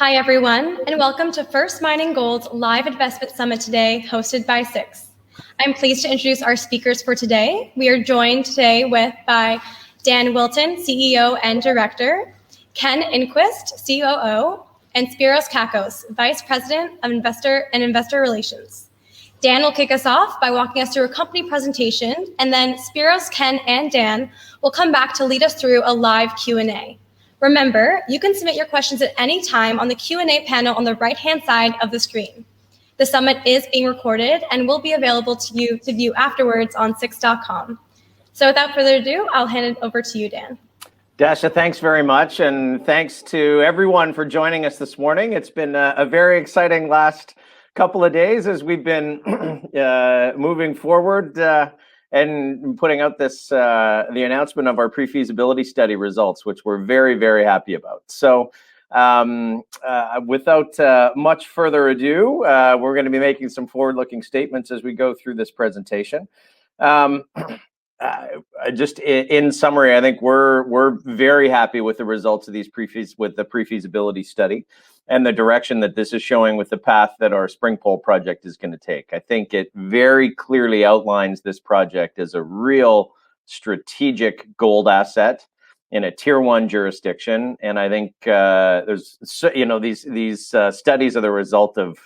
Hi, everyone, and welcome to First Mining Gold's live investment summit today, hosted by Six. I'm pleased to introduce our speakers for today. We are joined today by Dan Wilton, CEO and Director, Ken Inquist, COO, and Spiros Kakos, Vice President of Investor Relations. Dan will kick us off by walking us through a company presentation, and then Spiros, Ken, and Dan will come back to lead us through a live Q&A. Remember, you can submit your questions at any time on the Q&A panel on the right-hand side of the screen. The summit is being recorded and will be available to you to view afterwards on six.com. So without further ado, I'll hand it over to you, Dan. Dasha, thanks very much, and thanks to everyone for joining us this morning. It's been a very exciting last couple of days as we've been moving forward and putting out the announcement of our pre-feasibility study results, which we're very, very happy about. So without much further ado, we're going to be making some forward-looking statements as we go through this presentation. Just in summary, I think we're very happy with the results of these pre-feasibility study and the direction that this is showing with the path that our SPRINGPOLE project is going to take. I think it very clearly outlines this project as a real strategic gold asset in a tier 1 jurisdiction, and I think these studies are the result of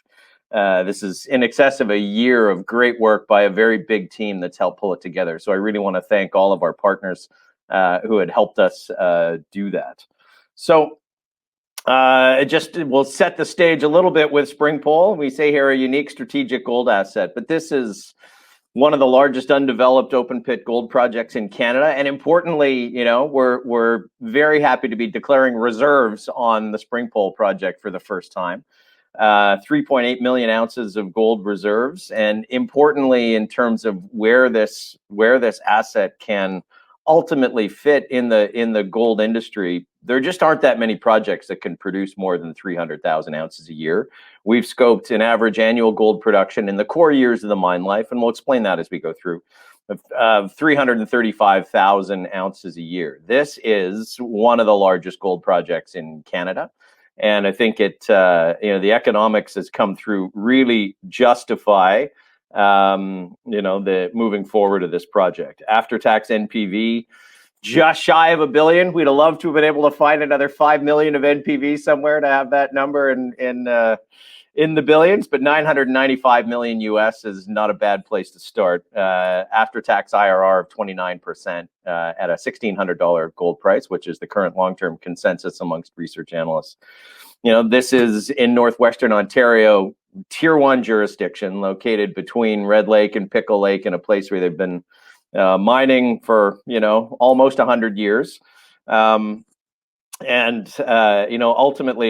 this is in excess of a year of great work by a very big team that's helped pull it together. So I really want to thank all of our partners who had helped us do that. So we'll set the stage a little bit with SPRINGPOLE. We say here a unique strategic gold asset, but this is one of the largest undeveloped open pit gold projects in Canada. And importantly, we're very happy to be declaring reserves on the SPRINGPOLE project for the first time. 3.8 million ounces of gold reserves, and importantly, in terms of where this asset can ultimately fit in the gold industry, there just aren't that many projects that can produce more than 300,000 ounces a year. We've scoped an average annual gold production in the core years of the mine life, and we'll explain that as we go through, of 335,000 ounces a year. This is one of the largest gold projects in Canada. And I think the economics has come through really justify, the moving forward of this project. After-tax NPV, just shy of $1 billion. We'd have loved to have been able to find another 5 million of NPV somewhere to have that number in the billions, but 995 million US is not a bad place to start. After-tax IRR of 29% at a $1,600 gold price, which is the current long-term consensus amongst research analysts. This is in northwestern Ontario, tier 1 jurisdiction, located between Red Lake and Pickle Lake, in a place where they've been mining for almost 100 years. Ultimately,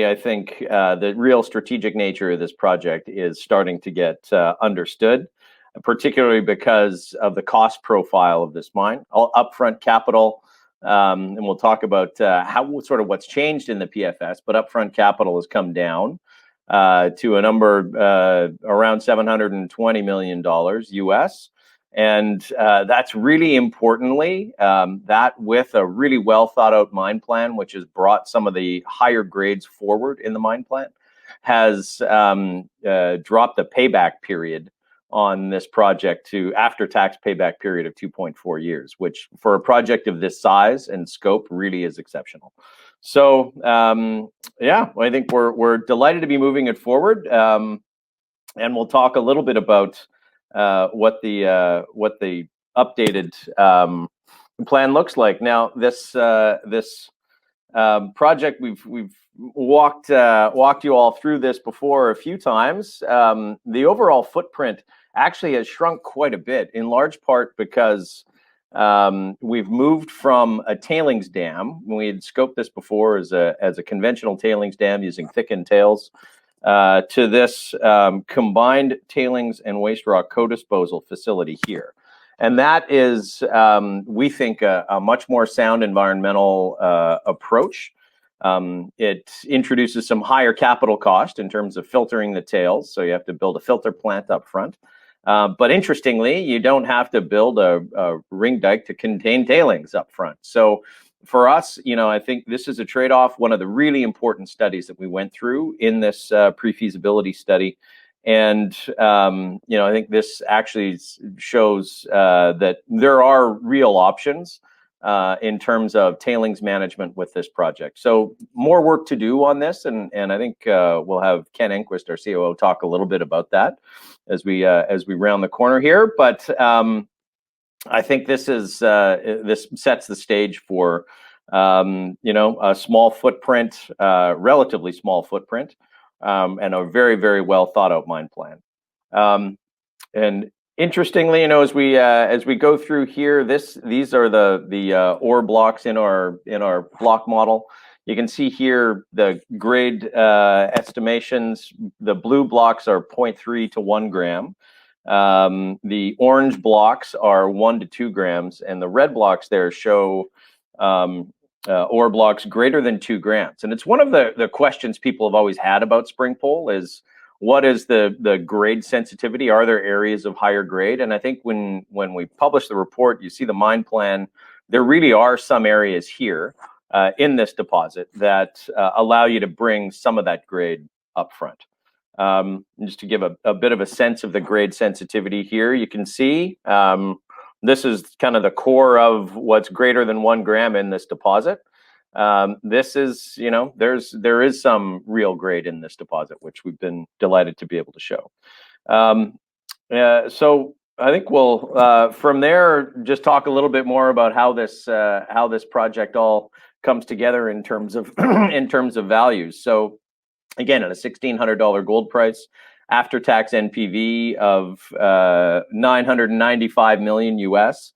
I think the real strategic nature of this project is starting to get understood, particularly because of the cost profile of this mine. All upfront capital, and we'll talk about what's changed in the PFS, but upfront capital has come down to a number around $720 million US. And that's really importantly, that with a really well thought out mine plan, which has brought some of the higher grades forward in the mine plan, has dropped the payback period on this project to after-tax payback period of 2.4 years, which for a project of this size and scope really is exceptional. So I think we're delighted to be moving it forward, and we'll talk a little bit about what the updated plan looks like. Now, this project, we've walked you all through this before a few times. The overall footprint actually has shrunk quite a bit, in large part because we've moved from a tailings dam. We had scoped this before as a conventional tailings dam using thickened tails, to this combined tailings and waste rock co-disposal facility here. And that is, we think, a much more sound environmental approach. It introduces some higher capital cost in terms of filtering the tails, so you have to build a filter plant up front. But interestingly, you don't have to build a ring dike to contain tailings up front. So for us, I think this is a trade-off. One of the really important studies that we went through in this pre-feasibility study. And, I think this actually shows that there are real options in terms of tailings management with this project. So more work to do on this. And I think we'll have Ken Enquist, our COO, talk a little bit about that as we round the corner here. But I think this sets the stage for, a small footprint, relatively small footprint, and a very, very well thought out mine plan. And interestingly, as we go through here, these are the ore blocks in our block model. You can see here the grade estimations. The blue blocks are 0.3 to 1 gram. The orange blocks are 1 to 2 grams, and the red blocks there show ore blocks greater than 2 grams. And it's one of the questions people have always had about SPRINGPOLE is, what is the grade sensitivity? Are there areas of higher grade? And I think when we publish the report, you see the mine plan, there really are some areas here in this deposit that allow you to bring some of that grade up front. Just to give a bit of a sense of the grade sensitivity here, you can see this is kind of the core of what's greater than 1 gram in this deposit. This is, there is some real grade in this deposit, which we've been delighted to be able to show. So I think we'll, from there, just talk a little bit more about how this project all comes together in terms of values. So again, at a $1,600 gold price, after-tax NPV of 995 million US,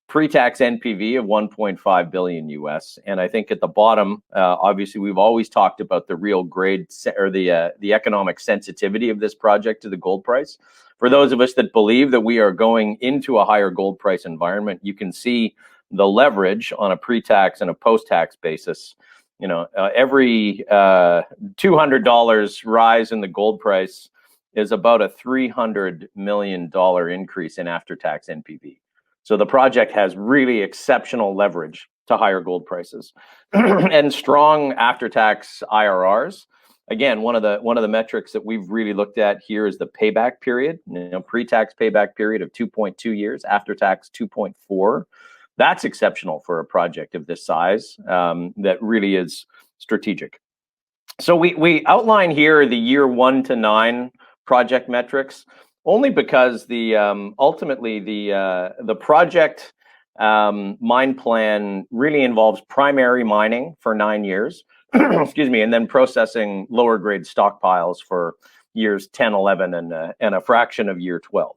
pre-tax NPV of 1.5 billion US. And I think at the bottom, obviously, we've always talked about the real grade or the economic sensitivity of this project to the gold price. For those of us that believe that we are going into a higher gold price environment, you can see the leverage on a pre-tax and a post-tax basis. Every $200 rise in the gold price is about a $300 million increase in after-tax NPV. So the project has really exceptional leverage to higher gold prices and strong after-tax IRRs. Again, one of the metrics that we've really looked at here is the payback period. Pre-tax payback period of 2.2 years, after-tax 2.4. That's exceptional for a project of this size that really is strategic. So we outline here the year 1 to 9 project metrics, only because ultimately the project mine plan really involves primary mining for 9 years, excuse me, and then processing lower grade stockpiles for years 10, 11, and a fraction of year 12.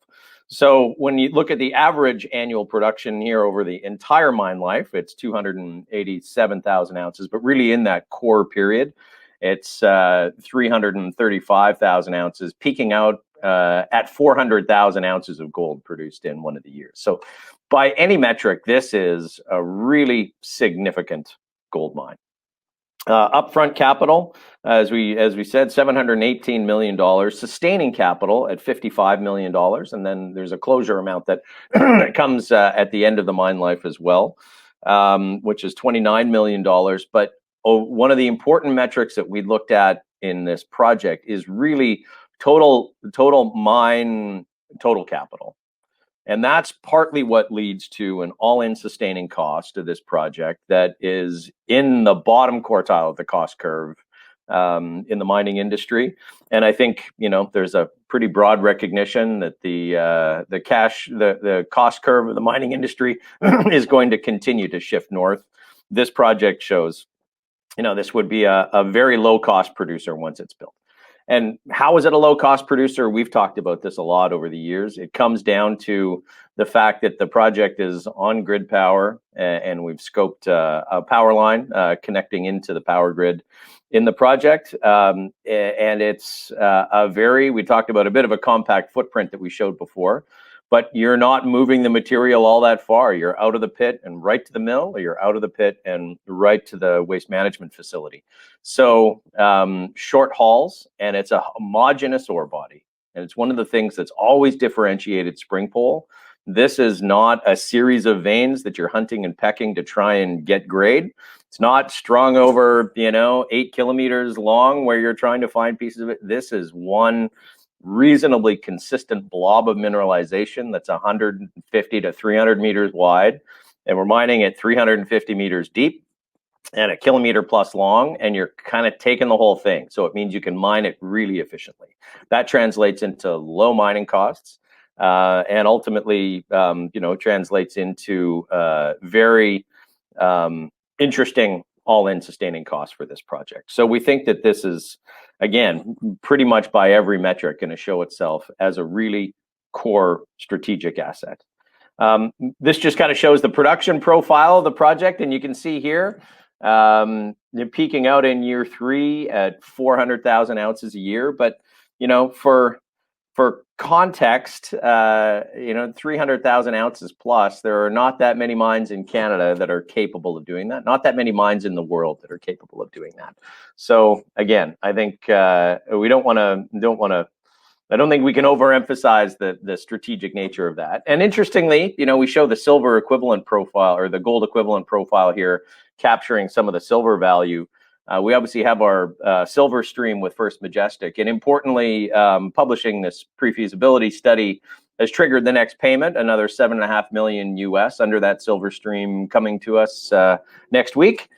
So when you look at the average annual production here over the entire mine life, it's 287,000 ounces, but really in that core period, it's 335,000 ounces, peaking out at 400,000 ounces of gold produced in one of the years. So by any metric, this is a really significant gold mine. Upfront capital, as we said, $718 million. Sustaining capital at $55 million, and then there's a closure amount that comes at the end of the mine life as well, which is $29 million. But one of the important metrics that we looked at in this project is really total mine total capital. And that's partly what leads to an all-in sustaining cost of this project that is in the bottom quartile of the cost curve in the mining industry. And I think, there's a pretty broad recognition that the cost curve of the mining industry is going to continue to shift north. This project shows, this would be a very low-cost producer once it's built. And how is it a low-cost producer? We've talked about this a lot over the years. It comes down to the fact that the project is on grid power, and we've scoped a power line connecting into the power grid in the project. And it's we talked about a bit of a compact footprint that we showed before, but you're not moving the material all that far. You're out of the pit and right to the mill, or you're out of the pit and right to the waste management facility. So short hauls, and it's a homogeneous ore body. And it's one of the things that's always differentiated SPRINGPOLE. This is not a series of veins that you're hunting and pecking to try and get grade. It's not strung over, 8 kilometers long where you're trying to find pieces of it. This is one reasonably consistent blob of mineralization that's 150 to 300 meters wide. And we're mining at 350 meters deep and a kilometer plus long, and you're kind of taking the whole thing. So it means you can mine it really efficiently. That translates into low mining costs, and ultimately, translates into very interesting all-in sustaining costs for this project. So we think that this is, again, pretty much by every metric going to show itself as a really core strategic asset. This just kind of shows the production profile of the project, and you can see here, they're peaking out in year 3 at 400,000 ounces a year. But for context, 300,000 ounces plus, there are not that many mines in Canada that are capable of doing that. Not that many mines in the world that are capable of doing that. So again, I think we don't want to. I don't think we can overemphasize the strategic nature of that. And interestingly, we show the silver equivalent profile or the gold equivalent profile here, capturing some of the silver value. We obviously have our silver stream with First Majestic, and importantly, publishing this pre-feasibility study has triggered the next payment, another $7.5 million US under that silver stream coming to us next week,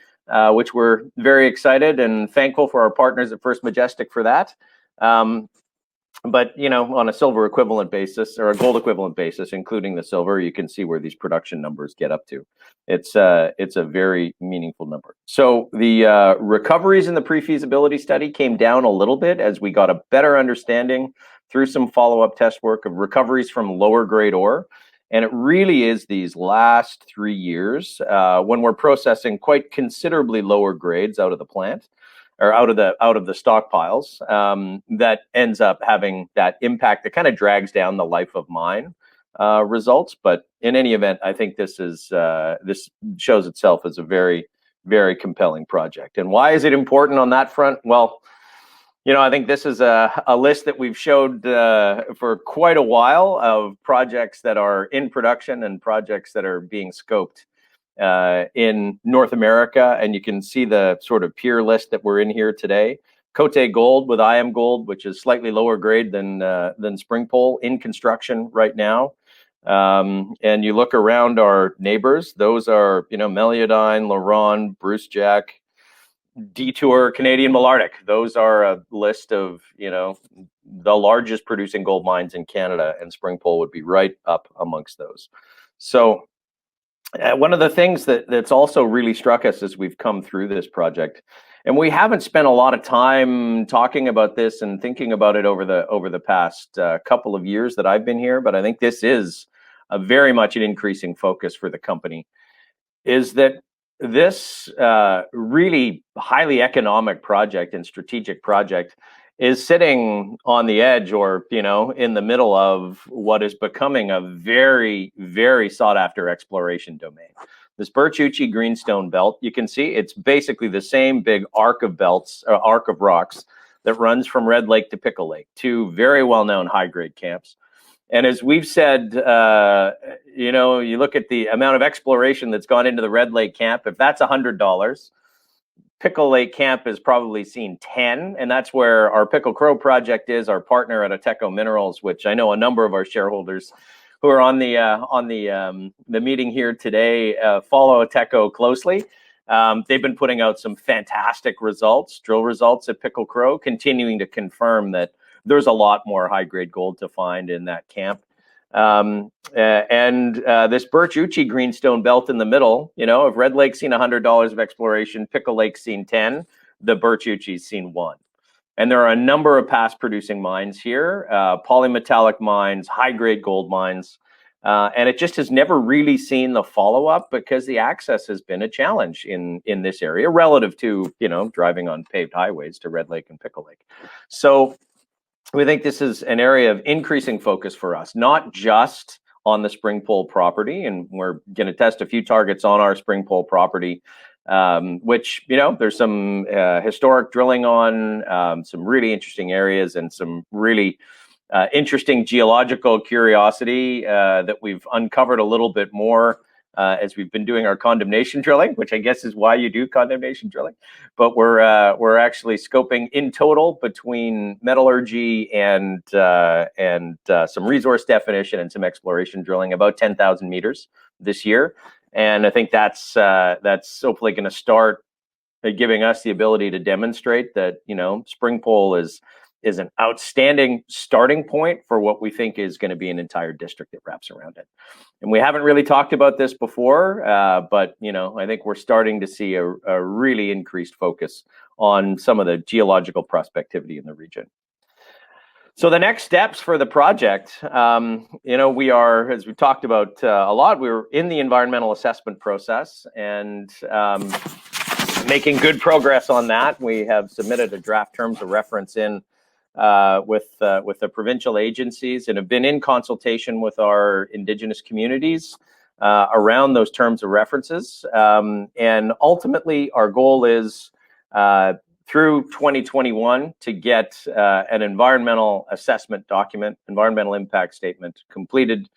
which we're very excited and thankful for our partners at First Majestic for that. But on a silver equivalent basis or a gold equivalent basis, including the silver, you can see where these production numbers get up to. It's a very meaningful number. So the recoveries in the pre-feasibility study came down a little bit as we got a better understanding through some follow-up test work of recoveries from lower grade ore. And it really is these last 3 years when we're processing quite considerably lower grades out of the plant, or out of the stockpiles, that ends up having that impact that kind of drags down the life of mine results. But in any event, I think this shows itself as a very, very compelling project. And why is it important on that front? Well, I think this is a list that we've showed for quite a while of projects that are in production and projects that are being scoped in North America, and you can see the sort of peer list that we're in here today. Côté Gold with IM Gold, which is slightly lower grade than SPRINGPOLE, in construction right now. And you look around our neighbors; those are Meliodine, LaRonde, Brucejack, Detour, Canadian Malartic. Those are a list of the largest producing gold mines in Canada, and SPRINGPOLE would be right up amongst those. So one of the things that's also really struck us as we've come through this project, and we haven't spent a lot of time talking about this and thinking about it over the past couple of years that I've been here, but I think this is a very much an increasing focus for the company, is that this really highly economic project and strategic project is sitting on the edge, or in the middle of what is becoming a very, very sought after exploration domain. This Birch-Uchi greenstone belt, you can see it's basically the same big arc of rocks that runs from Red Lake to Pickle Lake, two very well-known high-grade camps. And as we've said, you look at the amount of exploration that's gone into the Red Lake camp. If that's $100, Pickle Lake camp has probably seen 10, and that's where our Pickle Crow project is. Our partner at Ateco Minerals, which I know a number of our shareholders who are on the meeting here today follow Ateco closely. They've been putting out some fantastic drill results at Pickle Crow, continuing to confirm that there's a lot more high-grade gold to find in that camp. This Birch-Uchi greenstone belt in the middle, if Red Lake's seen $100 of exploration, Pickle Lake's seen 10, the Birch-Uchi's seen 1. And there are a number of past producing mines here, polymetallic mines, high-grade gold mines, and it just has never really seen the follow-up because the access has been a challenge in this area relative to, driving on paved highways to Red Lake and Pickle Lake. So we think this is an area of increasing focus for us, not just on the SPRINGPOLE property, and we're going to test a few targets on our SPRINGPOLE property, which, there's some historic drilling on, some really interesting areas and some really interesting geological curiosity that we've uncovered a little bit more as we've been doing our condemnation drilling, which I guess is why you do condemnation drilling. But we're actually scoping in total between metallurgy and some resource definition and some exploration drilling about 10,000 meters this year. And I think that's hopefully going to start giving us the ability to demonstrate that, you know, SPRINGPOLE is an outstanding starting point for what we think is going to be an entire district that wraps around it. And we haven't really talked about this before, but, you know, I think we're starting to see a really increased focus on some of the geological prospectivity in the region. So the next steps for the project, you know, we are, as we talked about a lot, we're in the environmental assessment process and making good progress on that. We have submitted a draft terms of reference in with the provincial agencies and have been in consultation with our Indigenous communities around those terms of references. And ultimately, our goal is through 2021 to get an environmental assessment document, environmental impact statement completed,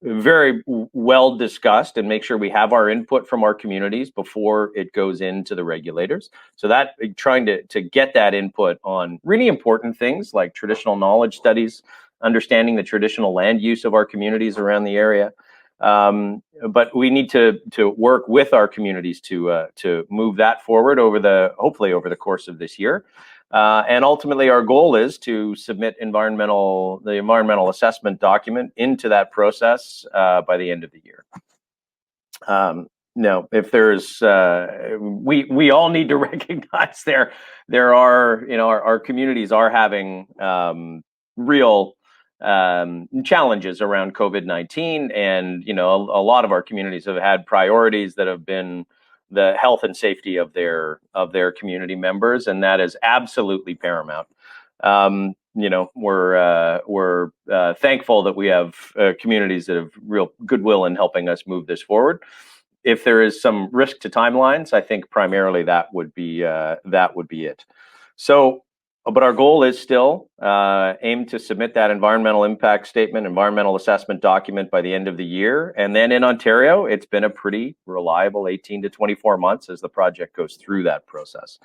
very well discussed, and make sure we have our input from our communities before it goes into the regulators. So that trying to get that input on really important things like traditional knowledge studies, understanding the traditional land use of our communities around the area. But we need to work with our communities to move that forward hopefully over the course of this year. And ultimately, our goal is to submit the environmental assessment document into that process by the end of the year. Now, if there's, we all need to recognize there are, you know, our communities are having real challenges around COVID-19, and you know, a lot of our communities have had priorities that have been the health and safety of their community members, and that is absolutely paramount. You know, we're thankful that we have communities that have real goodwill in helping us move this forward. If there is some risk to timelines, I think primarily that would be it. So, but our goal is still aim to submit that environmental impact statement, environmental assessment document by the end of the year. And then in Ontario, it's been a pretty reliable 18 to 24 months as the project goes through that process.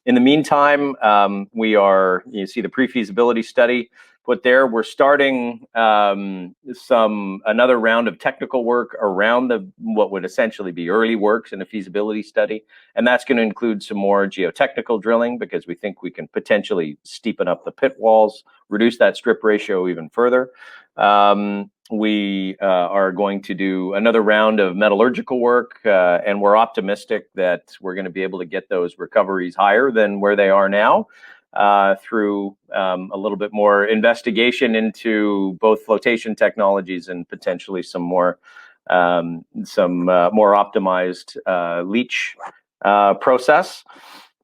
In the meantime, you see the pre-feasibility study put there. We're starting another round of technical work around what would essentially be early works in a feasibility study. And that's going to include some more geotechnical drilling because we think we can potentially steepen up the pit walls, reduce that strip ratio even further. We are going to do another round of metallurgical work, and we're optimistic that we're going to be able to get those recoveries higher than where they are now. Through a little bit more investigation into both flotation technologies and potentially some more optimized leach process.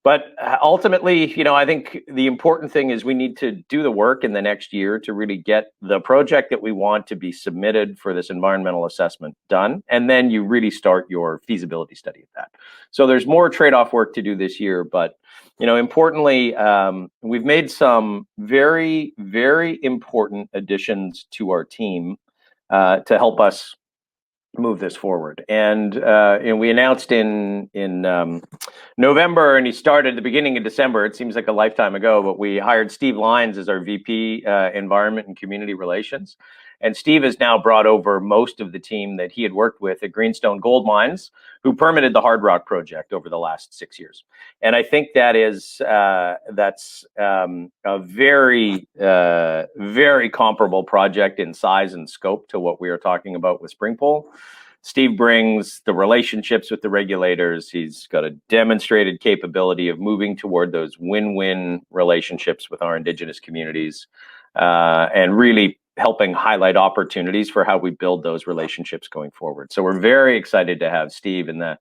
But ultimately, you know, I think the important thing is we need to do the work in the next year to really get the project that we want to be submitted for this environmental assessment done. And then you really start your feasibility study of that. So there's more trade-off work to do this year. But, you know, importantly, we've made some very, very important additions to our team to help us move this forward. And we announced in November, and he started at the beginning of December. It seems like a lifetime ago, but we hired Steve Lyons as our VP Environment and Community Relations. And Steve has now brought over most of the team that he had worked with at Greenstone Gold Mines, who permitted the Hard Rock project over the last 6 years. And I think that's a very, very comparable project in size and scope to what we are talking about with SPRINGPOLE. Steve brings the relationships with the regulators. He's got a demonstrated capability of moving toward those win-win relationships with our Indigenous communities, and really helping highlight opportunities for how we build those relationships going forward. So we're very excited to have Steve and the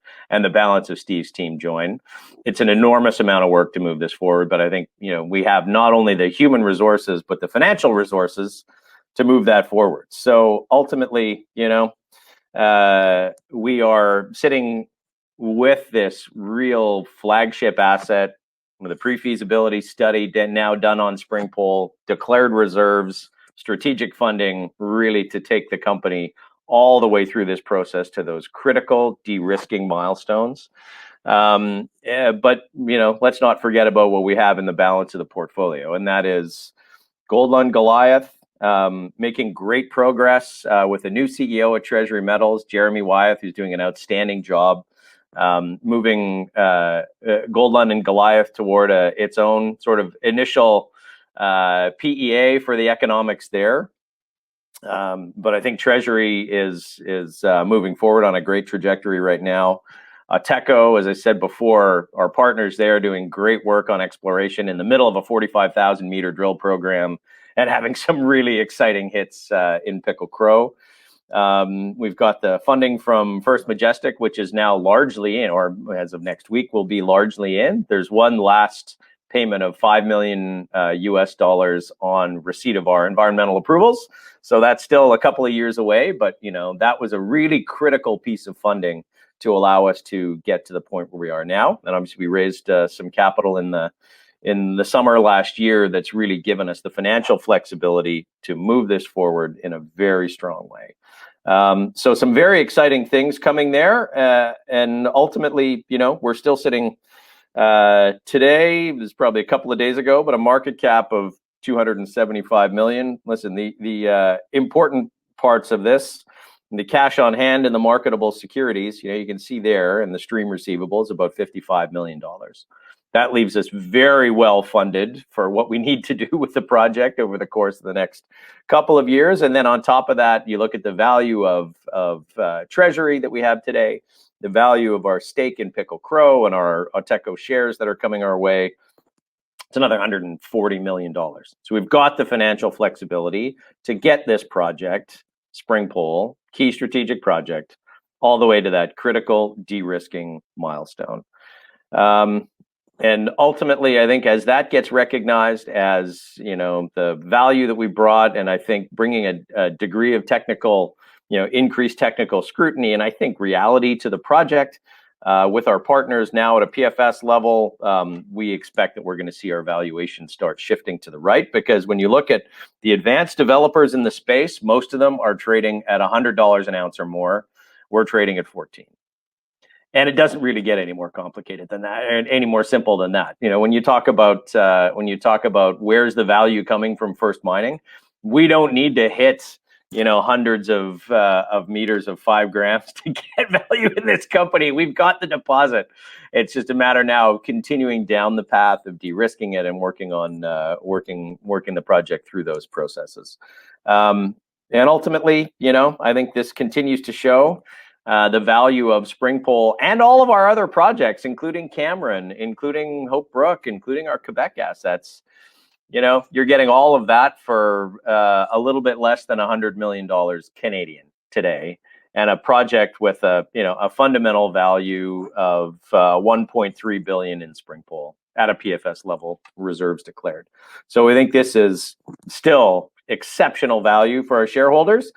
balance of Steve's team join. It's an enormous amount of work to move this forward, but I think, you know, we have not only the human resources, but the financial resources to move that forward. So ultimately, you know, we are sitting with this real flagship asset with a pre-feasibility study now done on SPRINGPOLE, declared reserves, strategic funding, really to take the company all the way through this process to those critical de-risking milestones. But let's not forget about what we have in the balance of the portfolio, and that is Gold Goliath, making great progress with a new CEO at Treasury Metals, Jeremy Wyeth, who's doing an outstanding job moving Gold and Goliath toward its own sort of initial PEA for the economics there. But I think Treasury is moving forward on a great trajectory right now. Teco, as I said before, our partners there are doing great work on exploration in the middle of a 45,000 meter drill program and having some really exciting hits in Pickle Crow. We've got the funding from First Majestic, which is now largely in, or as of next week will be largely in. There's one last payment of $5 million US dollars on receipt of our environmental approvals. So that's still a couple of years away, but that was a really critical piece of funding to allow us to get to the point where we are now. And obviously we raised some capital in the summer last year that's really given us the financial flexibility to move this forward in a very strong way. So some very exciting things coming there. And ultimately, we're still sitting today, it was probably a couple of days ago, but a market cap of 275 million. Listen, the important parts of this, the cash on hand and the marketable securities, you can see there, and the stream receivables, about $55 million. That leaves us very well funded for what we need to do with the project over the course of the next couple of years. And then on top of that, you look at the value of Treasury that we have today, the value of our stake in Pickle Crow and our Teco shares that are coming our way. It's another $140 million. So we've got the financial flexibility to get this project, SPRINGPOLE, key strategic project, all the way to that critical de-risking milestone. And ultimately, I think as that gets recognized as, the value that we brought, and I think bringing a degree of technical, increased technical scrutiny, and I think reality to the project with our partners now at a PFS level, we expect that we're going to see our valuation start shifting to the right, because when you look at the advanced developers in the space, most of them are trading at $100 an ounce or more. We're trading at 14. And it doesn't really get any more complicated than that, and any more simple than that. When you talk about where's the value coming from First Mining, we don't need to hit hundreds of meters of 5 grams to get value in this company. We've got the deposit. It's just a matter now of continuing down the path of de-risking it and working the project through those processes. And ultimately, I think this continues to show the value of SPRINGPOLE and all of our other projects, including Cameron, including Hope Brook, including our Quebec assets. You're getting all of that for a little bit less than $100 million Canadian today, and a project with a fundamental value of 1.3 billion in SPRINGPOLE at a PFS level, reserves declared. So we think this is still exceptional value for our shareholders.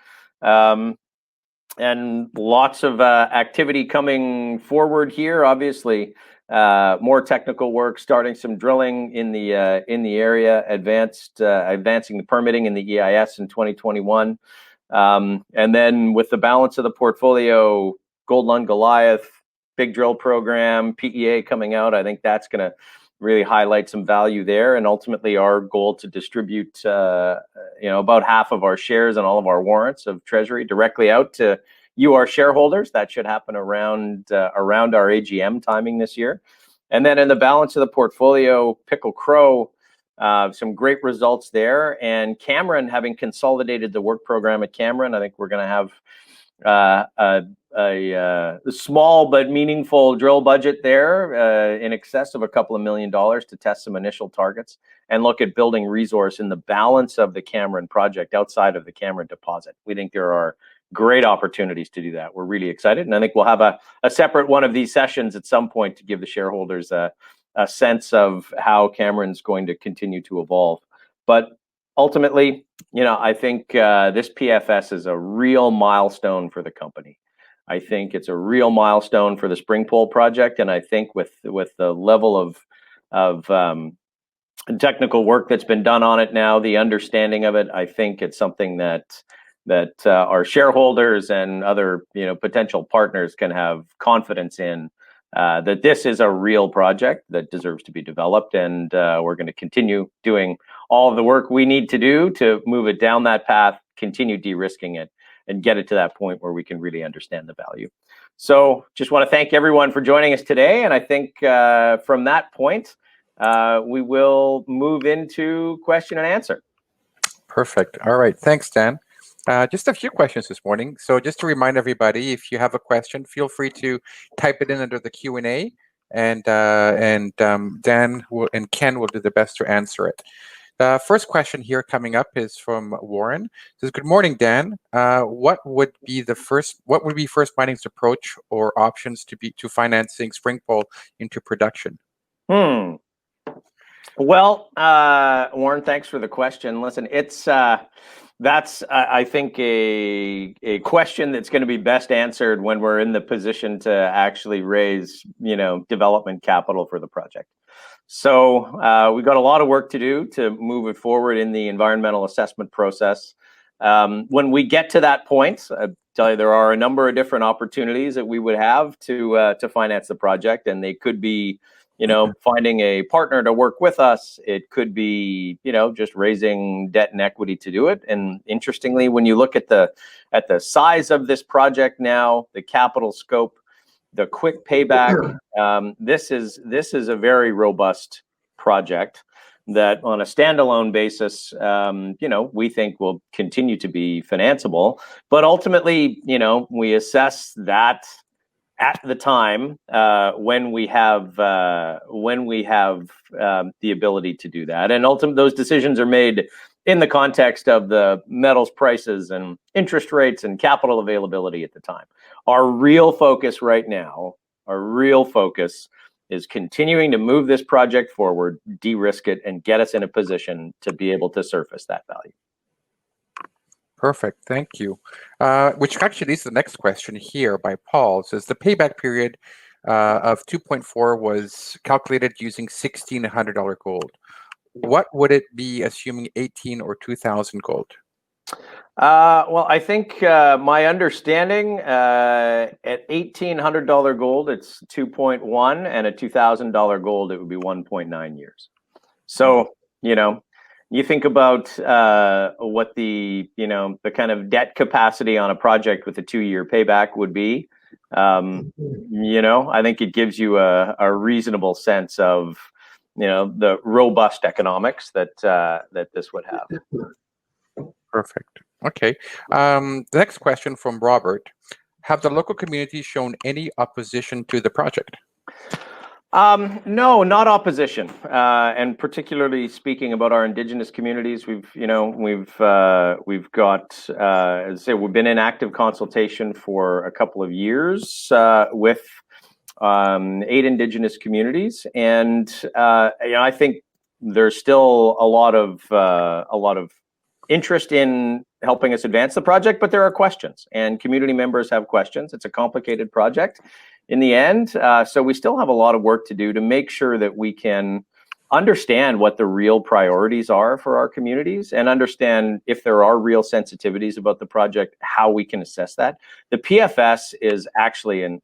And lots of activity coming forward here. Obviously, more technical work, starting some drilling in the area, advancing the permitting in the EIS in 2021, and then with the balance of the portfolio, Gold Goliath, big drill program, PEA coming out. I think that's going to really highlight some value there, and ultimately our goal to distribute about half of our shares and all of our warrants of Treasury directly out to you, our shareholders. That should happen around our AGM timing this year. And then in the balance of the portfolio, Pickle Crow, some great results there, and Cameron, having consolidated the work program at Cameron, I think we're going to have a small but meaningful drill budget there, in excess of a couple of $1 million to test some initial targets and look at building resource in the balance of the Cameron project outside of the Cameron deposit. We think there are great opportunities to do that. We're really excited, and I think we'll have a separate one of these sessions at some point to give the shareholders a sense of how Cameron's going to continue to evolve. But ultimately, I think this PFS is a real milestone for the company. I think it's a real milestone for the SPRINGPOLE project, and I think with the level of technical work that's been done on it now, the understanding of it. I think it's something that our shareholders and other potential partners can have confidence in, that this is a real project that deserves to be developed, and we're going to continue doing all of the work we need to do to move it down that path, continue de-risking it, and get it to that point where we can really understand the value. So just want to thank everyone for joining us today, and I think from that point, we will move into question and answer. Perfect. All right. Thanks, Dan. Just a few questions this morning. So just to remind everybody, if you have a question, feel free to type it in under the Q&A, and Dan and Ken will do their best to answer it. The first question here coming up is from Warren. It says, "Good morning, Dan. What would be First Mining's approach or options to financing SPRINGPOLE into production?" Well, Warren, thanks for the question. Listen, that's I think a question that's going to be best answered when we're in the position to actually raise development capital for the project. So we've got a lot of work to do to move it forward in the environmental assessment process. When we get to that point, I tell you, there are a number of different opportunities that we would have to finance the project, and they could be finding a partner to work with us. It could be just raising debt and equity to do it. And interestingly, when you look at the size of this project now, the capital scope, the quick payback, this is a very robust project that, on a standalone basis, we think will continue to be financeable. But ultimately, we assess that at the time when we have the ability to do that, and ultimately those decisions are made in the context of the metals prices and interest rates and capital availability at the time. Our real focus right now, is continuing to move this project forward, de-risk it, and get us in a position to be able to surface that value. Perfect. Thank you. Which actually leads to the next question here by Paul. It says, "The payback period of 2.4 was calculated using $1,600 gold. What would it be assuming 18 or 2,000 gold?" Well, I think my understanding, at $1,800 gold, it's 2.1, and at $2,000 gold, it would be 1.9 years. So, you think about what the kind of debt capacity on a project with a 2-year payback would be. I think it gives you a reasonable sense of the robust economics that this would have. Perfect. Okay. The next question from Robert: "Have the local community shown any opposition to the project?" No, not opposition. And particularly speaking about our Indigenous communities, we've got, as I say, we've been in active consultation for a couple of years with 8 Indigenous communities, and I think there's still a lot of interest in helping us advance the project, but there are questions, and community members have questions. It's a complicated project in the end, so we still have a lot of work to do to make sure that we can understand what the real priorities are for our communities, and understand if there are real sensitivities about the project, how we can assess that. The PFS is actually an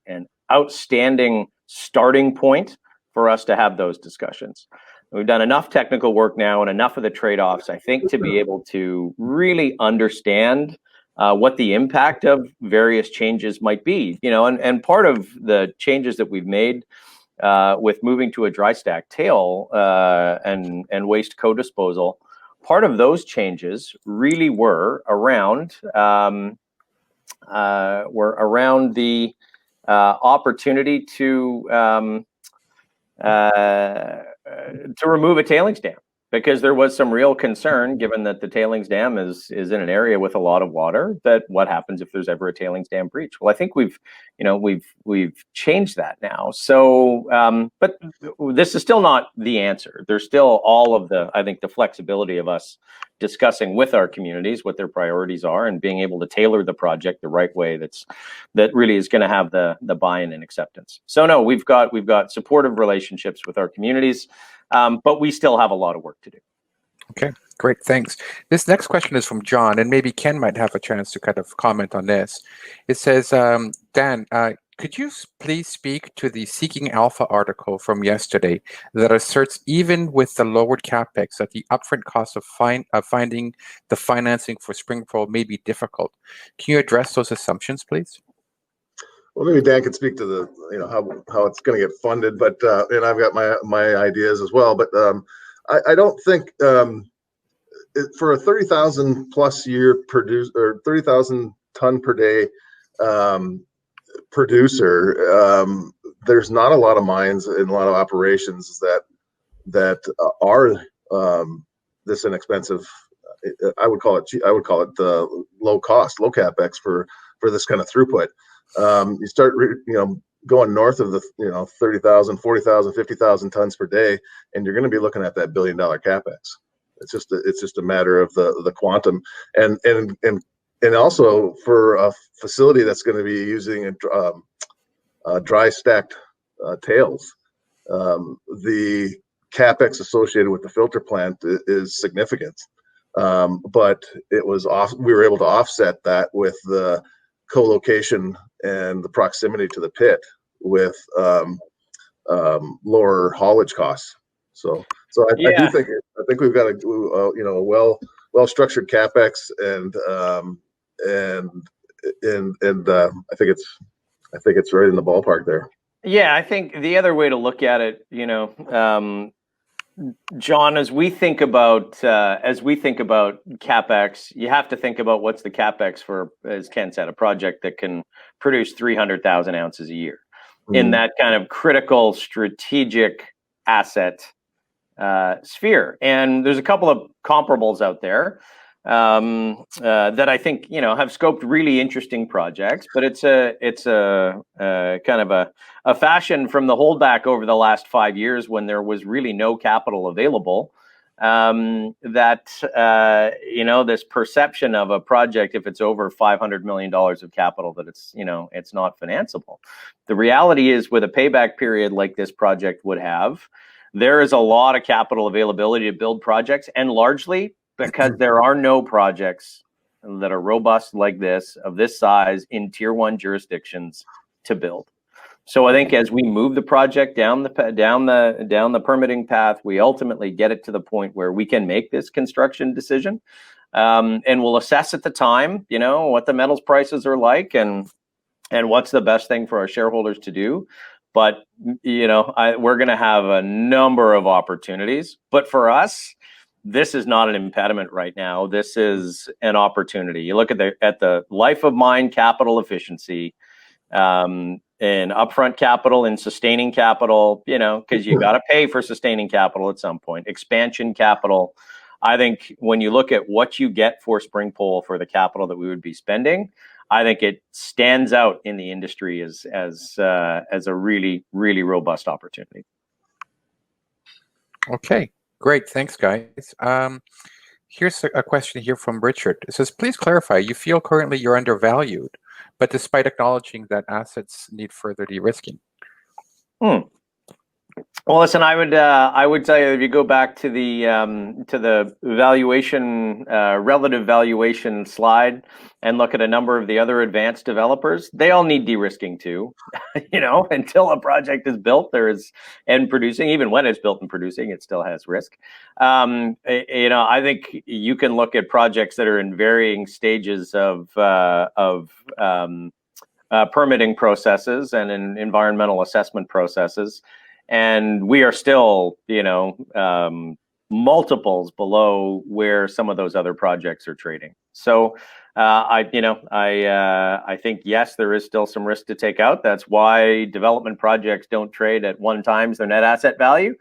outstanding starting point for us to have those discussions. We've done enough technical work now and enough of the trade-offs, I think, to be able to really understand what the impact of various changes might be. And part of the changes that we've made with moving to a dry stack tail and waste co-disposal, part of those changes really were around the opportunity to remove a tailings dam. because there was some real concern, given that the tailings dam is in an area with a lot of water, that what happens if there's ever a tailings dam breach? Well, I think we've changed that now. So, but this is still not the answer. There's still all of the, I think, the flexibility of us discussing with our communities what their priorities are and being able to tailor the project the right way that really is going to have the buy-in and acceptance. So no, we've got supportive relationships with our communities, but we still have a lot of work to do. Okay, great, thanks. This next question is from John, and maybe Ken might have a chance to kind of comment on this. It says, Dan, could you please speak to the Seeking Alpha article from yesterday that asserts even with the lowered capex that the upfront cost of finding the financing for SPRINGPOLE may be difficult? Can you address those assumptions, please? Well, maybe Dan can speak to the how it's going to get funded, but and I've got my ideas as well. But I don't think for a 30,000 plus year produce or 30,000 ton per day producer, there's not a lot of mines and a lot of operations that are this inexpensive. I would call it the low cost, low capex for this kind of throughput. You start going north of the 30,000, 40,000, 50,000 tons per day, and you're going to be looking at that $1 billion capex. It's just a matter of the quantum, and also for a facility that's going to be using dry stacked tails, the capex associated with the filter plant is significant. But we were able to offset that with the co-location and the proximity to the pit with lower haulage costs. So I do think we've got a well structured capex, and I think it's right in the ballpark there. Yeah, I think the other way to look at it, John, as we think about capex, you have to think about what's the capex for, as Ken said, a project that can produce 300,000 ounces a year in that kind of critical strategic asset sphere. And there's a couple of comparables out there that I think have scoped really interesting projects, but it's a kind of a fashion from the holdback over the last 5 years when there was really no capital available, that this perception of a project, if it's over $500 million of capital, that it's not financeable. The reality is, with a payback period like this project would have, there is a lot of capital availability to build projects, and largely because there are no projects that are robust like this, of this size, in tier 1 jurisdictions to build. So I think as we move the project down the permitting path, we ultimately get it to the point where we can make this construction decision, and we'll assess at the time, what the metals prices are like and what's the best thing for our shareholders to do. But we're going to have a number of opportunities. But for us, this is not an impediment right now. This is an opportunity. You look at the life of mine capital efficiency, and upfront capital and sustaining capital, because you got to pay for sustaining capital at some point. Expansion capital. I think when you look at what you get for SPRINGPOLE for the capital that we would be spending, I think it stands out in the industry as a really, really robust opportunity. Okay, great. Thanks, guys. Here's a question here from Richard. It says, please clarify, you feel currently you're undervalued, but despite acknowledging that assets need further de-risking. Well, listen, I would tell you, if you go back to the valuation, relative valuation slide, and look at a number of the other advanced developers, they all need de-risking too. Until a project is built, and producing, even when it's built and producing, it still has risk. I think you can look at projects that are in varying stages of permitting processes and in environmental assessment processes. And we are still, multiples below where some of those other projects are trading. So I think, yes, there is still some risk to take out. That's why development projects don't trade at 1x their net asset value.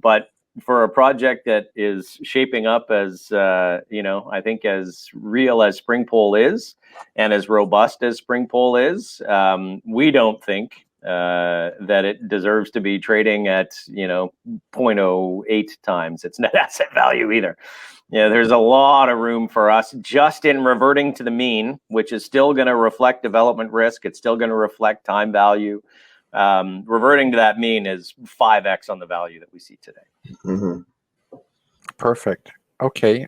But for a project that is shaping up as, I think as real as SPRINGPOLE is and as robust as SPRINGPOLE is, we don't think that it deserves to be trading at, 0.08 times its net asset value either. There's a lot of room for us just in reverting to the mean, which is still going to reflect development risk. It's still going to reflect time value. Reverting to that mean is 5x on the value that we see today. Mm-hmm. Perfect. Okay.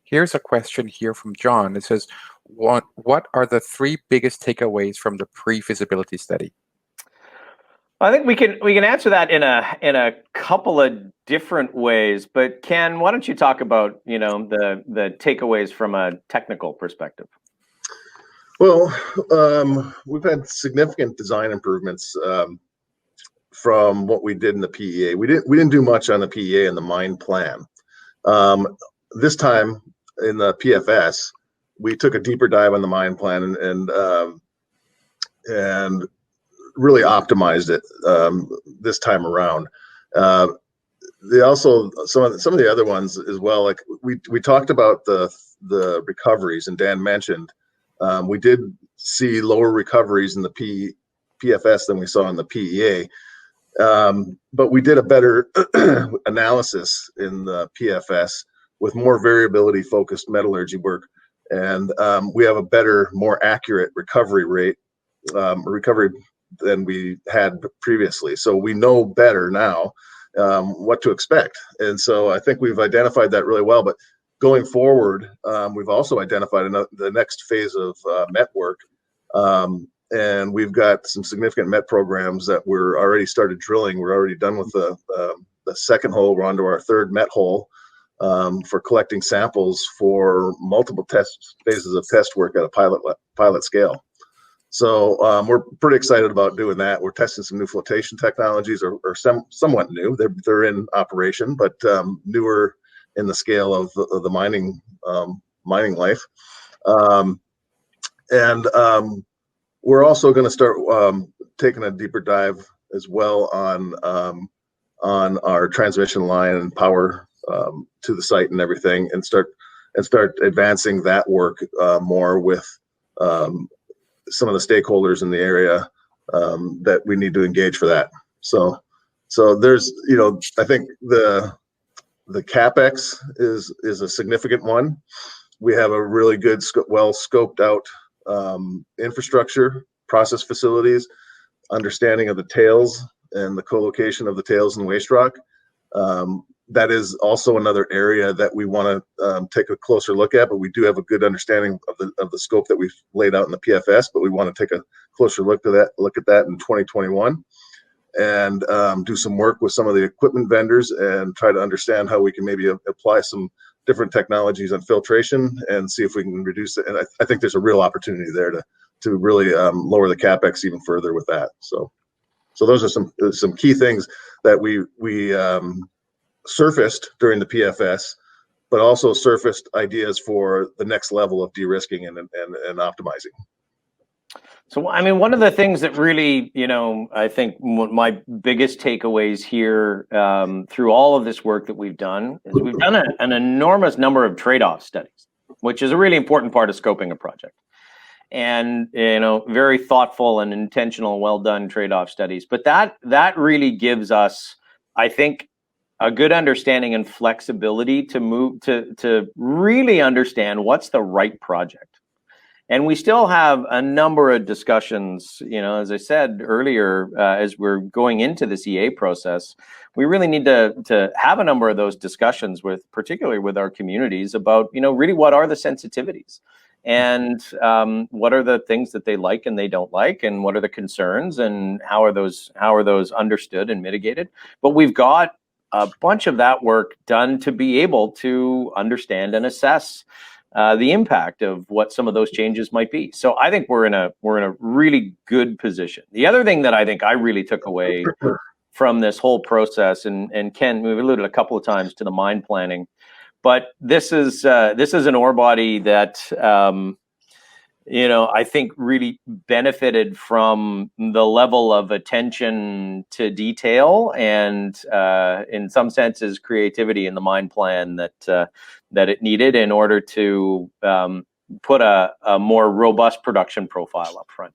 Here's a question here from John. It says, what are the 3 biggest takeaways from the pre-feasibility study? I think we can answer that in a couple of different ways. But Ken, why don't you talk about the takeaways from a technical perspective? Well, we've had significant design improvements from what we did in the PEA. We didn't do much on the PEA and the mine plan. This time in the PFS, we took a deeper dive on the mine plan and really optimized it this time around. They also some of the other ones as well. Like we talked about the recoveries, and Dan mentioned we did see lower recoveries in the PFS than we saw in the PEA. But we did a better analysis in the PFS with more variability focused metallurgy work, and we have a better, more accurate recovery rate, than we had previously. So we know better now what to expect, and so I think we've identified that really well. But going forward, we've also identified the next phase of met work. And we've got some significant met programs that we're already started drilling. We're already done with the second hole. We're on to our third met hole for collecting samples for multiple phases of test work at a pilot scale. So we're pretty excited about doing that. We're testing some new flotation technologies, or somewhat new. They're in operation, but newer in the scale of the mining life. We're also going to start taking a deeper dive as well on our transmission line and power to the site and everything, and start advancing that work more with some of the stakeholders in the area that we need to engage for that. So there's, I think the CapEx is a significant one. We have a really good, well scoped out infrastructure, process facilities, understanding of the tails and the co-location of the tails and waste rock. That is also another area that we want to take a closer look at, but we do have a good understanding of the scope that we've laid out in the PFS, but we want to take a closer look at that in 2021 and do some work with some of the equipment vendors and try to understand how we can maybe apply some different technologies on filtration and see if we can reduce it. And I think there's a real opportunity there to really lower the CapEx even further with that. So those are some key things that we surfaced during the PFS, but also surfaced ideas for the next level of de-risking and optimizing. So, I mean, one of the things that really, I think my biggest takeaways here through all of this work that we've done is we've done an enormous number of trade-off studies, which is a really important part of scoping a project. And, very thoughtful and intentional, well done trade-off studies. But that really gives us, I think, a good understanding and flexibility to move to really understand what's the right project. And we still have a number of discussions, as I said earlier, as we're going into this EA process, we really need to have a number of those discussions particularly with our communities about, really what are the sensitivities and what are the things that they like and they don't like, and what are the concerns and how are those understood and mitigated. But we've got a bunch of that work done to be able to understand and assess the impact of what some of those changes might be. So I think we're in a really good position. The other thing that I think I really took away from this whole process, and Ken, we've alluded a couple of times to the mine planning, but this is an ore body that I think really benefited from the level of attention to detail and, in some senses, creativity in the mine plan that it needed in order to put a more robust production profile up front.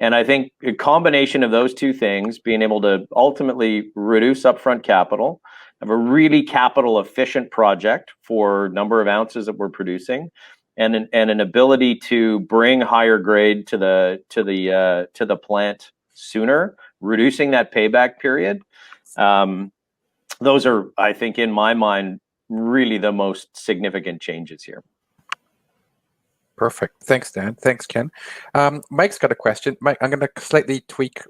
And I think a combination of those two things, being able to ultimately reduce upfront capital, have a really capital efficient project for number of ounces that we're producing, and an ability to bring higher grade to the plant sooner, reducing that payback period. Those are, I think, in my mind, really the most significant changes here. Perfect. Thanks, Dan. Thanks, Ken. Mike's got a question. Mike, I'm going to slightly tweak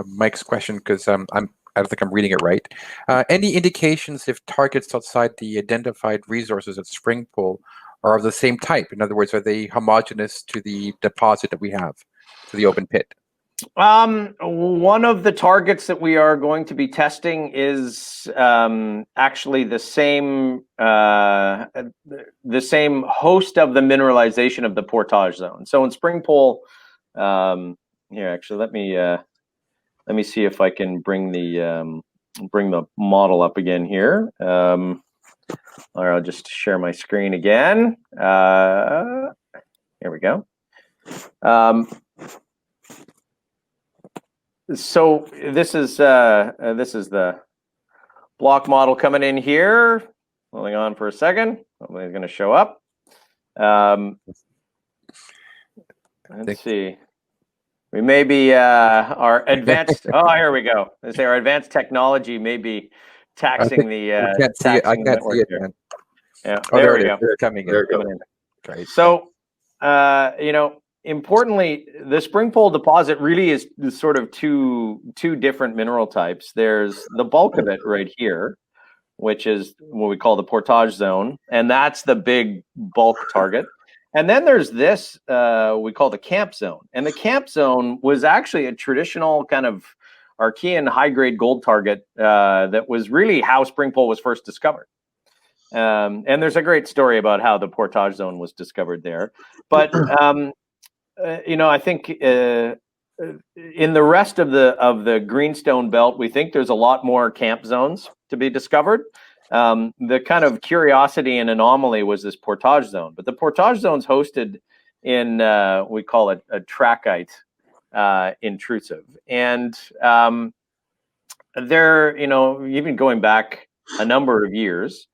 Mike's question because I don't think I'm reading it right. Any indications if targets outside the identified resources at SPRINGPOLE are of the same type? In other words, are they homogeneous to the deposit that we have, to the open pit? One of the targets that we are going to be testing is actually the same host of the mineralization of the portage zone. So in SPRINGPOLE, here actually let me see if I can bring the model up again here. Or I'll just share my screen again. Here we go. So this is the block model coming in here. Holding on for a second. Hopefully it's going to show up. Let's see. We may be our advanced. Oh, here we go. Let's say our advanced technology may be taxing the. I can't see it. I can't see it, man. Yeah. Oh, there we go. It's coming in. Right. So, importantly, the SPRINGPOLE deposit really is sort of two different mineral types. There's the bulk of it right here, which is what we call the portage zone, and that's the big bulk target. And then there's this we call the camp zone, and the camp zone was actually a traditional kind of Archean high-grade gold target that was really how SPRINGPOLE was first discovered. And there's a great story about how the portage zone was discovered there, but I think in the rest of the greenstone belt, we think there's a lot more camp zones to be discovered. The kind of curiosity and anomaly was this portage zone, but the portage zone's hosted in we call it a trachyte intrusive, and they're even going back a number of years.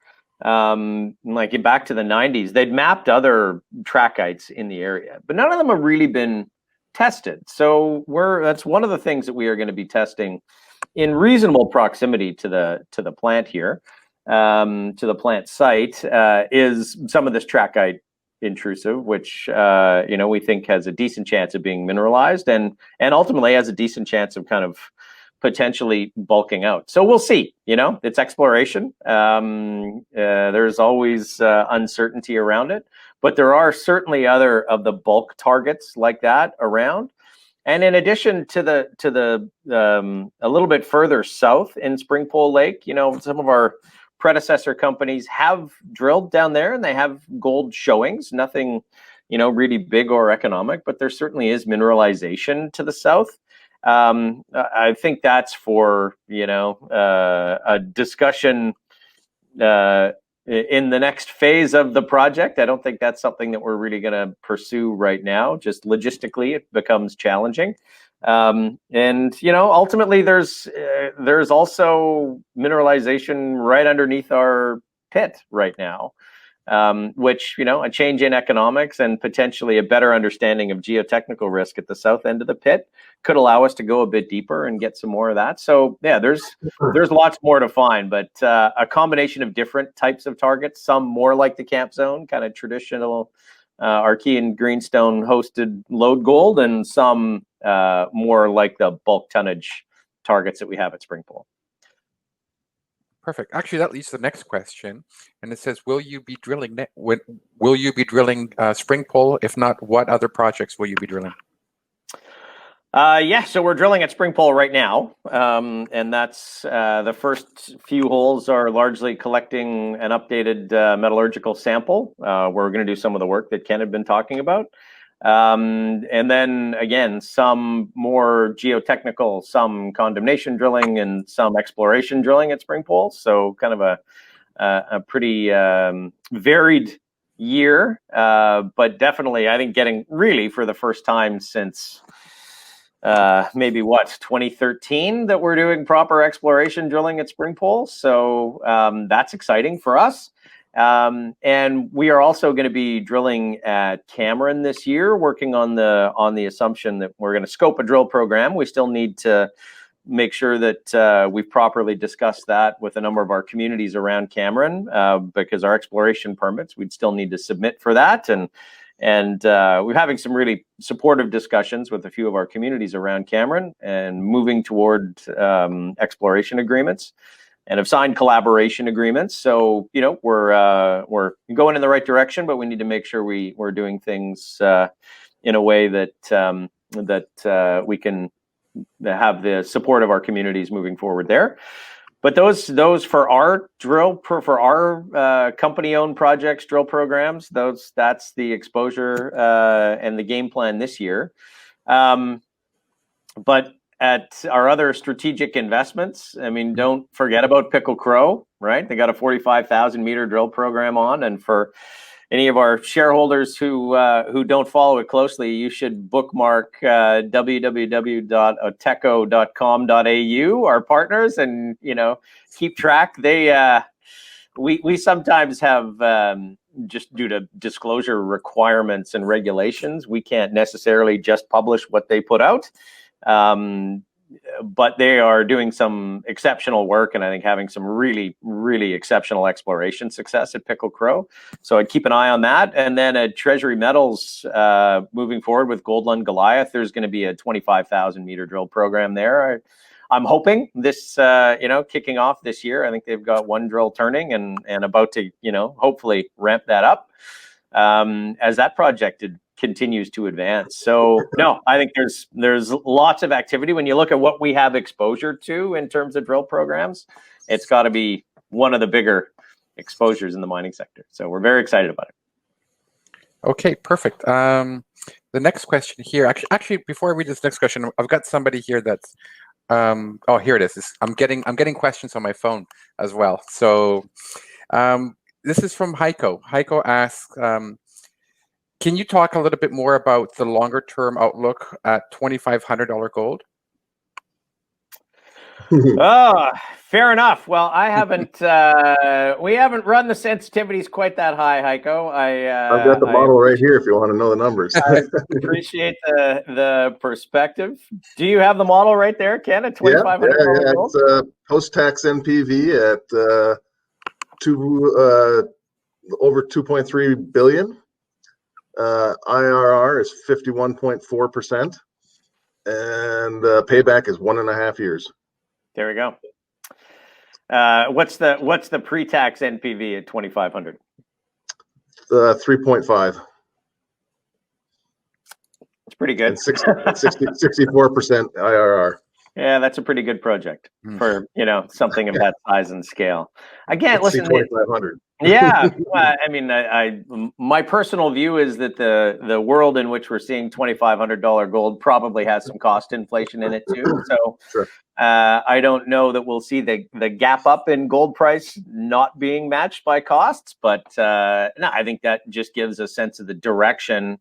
Like back to the 90s, they'd mapped other trachytes in the area, but none of them have really been tested. So that's one of the things that we are going to be testing in reasonable proximity to the plant here, to the plant site, is some of this trachyte intrusive, which we think has a decent chance of being mineralized and ultimately has a decent chance of kind of potentially bulking out. So we'll see. It's exploration. There's always uncertainty around it, but there are certainly other of the bulk targets like that around. And in addition to the a little bit further south in SPRINGPOLE Lake, some of our predecessor companies have drilled down there and they have gold showings. Nothing, really big or economic, but there certainly is mineralization to the south. I think that's for a discussion in the next phase of the project. I don't think that's something that we're really going to pursue right now. Just logistically, it becomes challenging. And ultimately, there's also mineralization right underneath our pit right now. Which, a change in economics and potentially a better understanding of geotechnical risk at the south end of the pit could allow us to go a bit deeper and get some more of that. So yeah, there's lots more to find, but a combination of different types of targets, some more like the camp zone, kind of traditional Archean greenstone hosted lode gold, and some more like the bulk tonnage targets that we have at SPRINGPOLE. Perfect. Actually, that leads to the next question, and it says, "Will you be drilling? Will you be drilling SPRINGPOLE? If not, what other projects will you be drilling?" Yeah, so we're drilling at SPRINGPOLE right now, and that's the first few holes are largely collecting an updated metallurgical sample. We're going to do some of the work that Ken had been talking about. And then again, some more geotechnical, some condemnation drilling, and some exploration drilling at SPRINGPOLE. So kind of a pretty varied year, but definitely I think getting really for the first time since maybe 2013 that we're doing proper exploration drilling at SPRINGPOLE. So that's exciting for us. And we are also going to be drilling at Cameron this year, working on the assumption that we're going to scope a drill program. We still need to make sure that we've properly discussed that with a number of our communities around Cameron, because our exploration permits, we'd still need to submit for that. And we're having some really supportive discussions with a few of our communities around Cameron and moving toward exploration agreements, and have signed collaboration agreements. So, we're going in the right direction, but we need to make sure we're doing things in a way that we can have the support of our communities moving forward there. But those for our company-owned projects, drill programs, that's the exposure and the game plan this year. But at our other strategic investments, I mean, don't forget about Pickle Crow, right? They got a 45,000 meter drill program on, and for any of our shareholders who don't follow it closely, you should bookmark www.oteco.com.au, our partners, and keep track. We sometimes have, just due to disclosure requirements and regulations, we can't necessarily just publish what they put out. But they are doing some exceptional work, and I think having some really, really exceptional exploration success at Pickle Crow. So I'd keep an eye on that. And then at Treasury Metals, moving forward with Goldland Goliath, there's going to be a 25,000 meter drill program there. I'm hoping this, kicking off this year. I think they've got one drill turning and about to, hopefully ramp that up as that project continues to advance. So no, I think there's lots of activity. When you look at what we have exposure to in terms of drill programs, it's got to be one of the bigger exposures in the mining sector. So we're very excited about it. Okay, perfect. The next question here, actually, before I read this next question, I've got somebody here that's, oh, here it is. I'm getting questions on my phone as well. So this is from Heiko. Heiko asks, can you talk a little bit more about the longer term outlook at $2,500 gold? Oh, fair enough. Well, I haven't. We haven't run the sensitivities quite that high, Heiko. I've got the model right here if you want to know the numbers. I appreciate the perspective. Do you have the model right there, Ken? At $2,500 gold? It's post-tax NPV at over 2.3 billion. IRR is 51.4%, and payback is 1.5 years. There we go. What's the pre-tax NPV at 2,500? 3.5. It's pretty good. And 64% IRR. Yeah, that's a pretty good project for something of that size and scale. Again, listen, 2,500. Yeah, I mean, my personal view is that the world in which we're seeing $2,500 gold probably has some cost inflation in it too. So sure. I don't know that we'll see the gap up in gold price not being matched by costs, but no, I think that just gives a sense of the direction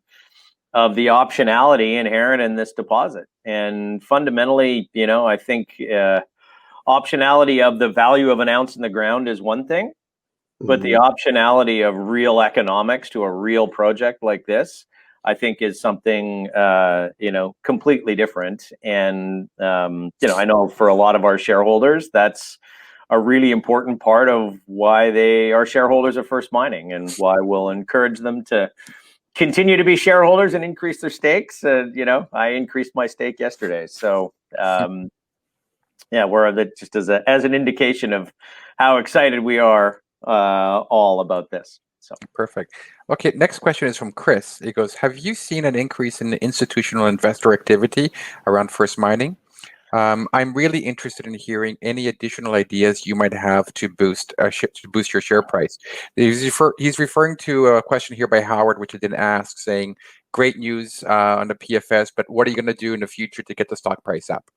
of the optionality inherent in this deposit. And fundamentally, I think optionality of the value of an ounce in the ground is one thing, but the optionality of real economics to a real project like this, I think, is something completely different. And I know for a lot of our shareholders, that's a really important part of why they are shareholders of First Mining, and why we'll encourage them to continue to be shareholders and increase their stakes. I increased my stake yesterday, so we're just as an indication of how excited we are all about this. So perfect. Okay, next question is from Chris. He goes, have you seen an increase in institutional investor activity around First Mining? I'm really interested in hearing any additional ideas you might have to boost your share price. He's referring to a question here by Howard, which I didn't ask, saying, great news on the PFS, but what are you going to do in the future to get the stock price up?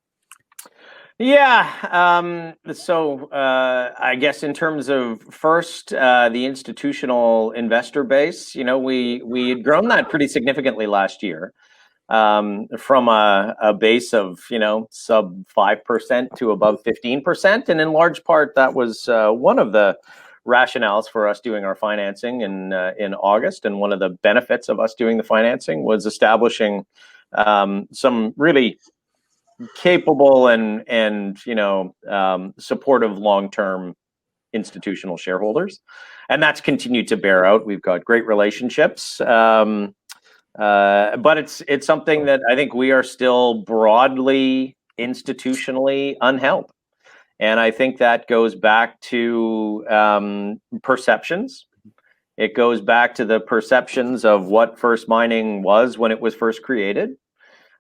Yeah. So I guess in terms of first, the institutional investor base, we had grown that pretty significantly last year, from a base of, sub 5% to above 15%. And in large part, that was one of the rationales for us doing our financing in August. And one of the benefits of us doing the financing was establishing some really capable and supportive long-term institutional shareholders, and that's continued to bear out. We've got great relationships, but it's something that I think we are still broadly institutionally unheld, and I think that goes back to perceptions. It goes back to the perceptions of what First Mining was when it was first created.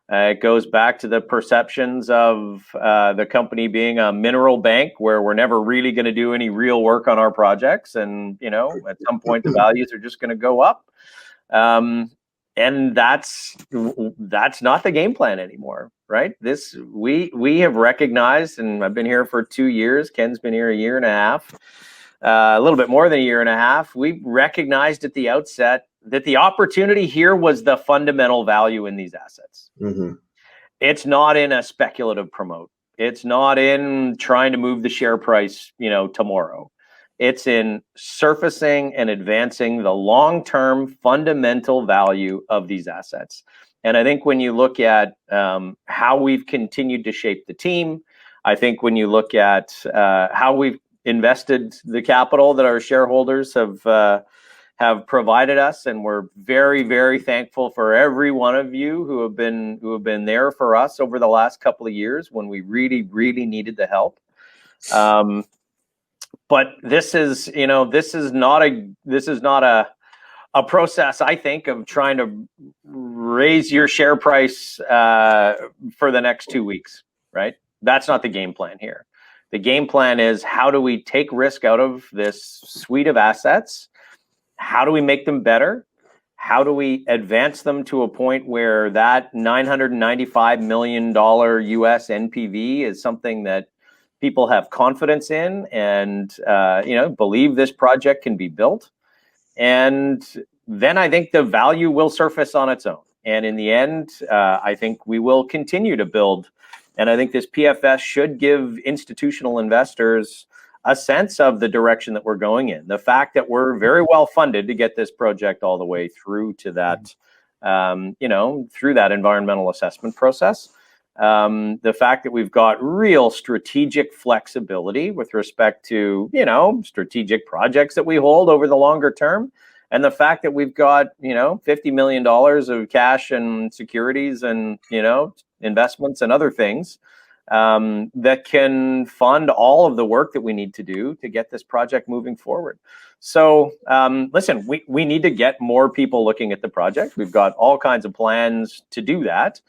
It goes back to the perceptions of the company being a mineral bank where we're never really going to do any real work on our projects. And, at some point the values are just going to go up. And that's not the game plan anymore, right? We have recognized, and I've been here for 2 years. Ken's been here a year and a half, a little bit more than a year and a half. We recognized at the outset that the opportunity here was the fundamental value in these assets. Mm-hmm. It's not in a speculative promote. It's not in trying to move the share price, tomorrow. It's in surfacing and advancing the long-term fundamental value of these assets. And I think when you look at how we've continued to shape the team, I think when you look at how we've invested the capital that our shareholders have provided us, and we're very, very thankful for every one of you who have been there for us over the last couple of years when we really, really needed the help. But this is not a process, I think, of trying to raise your share price for the next 2 weeks, right? That's not the game plan here. The game plan is, how do we take risk out of this suite of assets? How do we make them better? How do we advance them to a point where that $995 million US NPV is something that people have confidence in and believe this project can be built? And then I think the value will surface on its own. And in the end, I think we will continue to build. And I think this PFS should give institutional investors a sense of the direction that we're going in. The fact that we're very well funded to get this project all the way through to that, through that environmental assessment process. The fact that we've got real strategic flexibility with respect to, strategic projects that we hold over the longer term. And the fact that we've got, $50 million of cash and securities and, investments and other things that can fund all of the work that we need to do to get this project moving forward. So listen, we need to get more people looking at the project. We've got all kinds of plans to do that.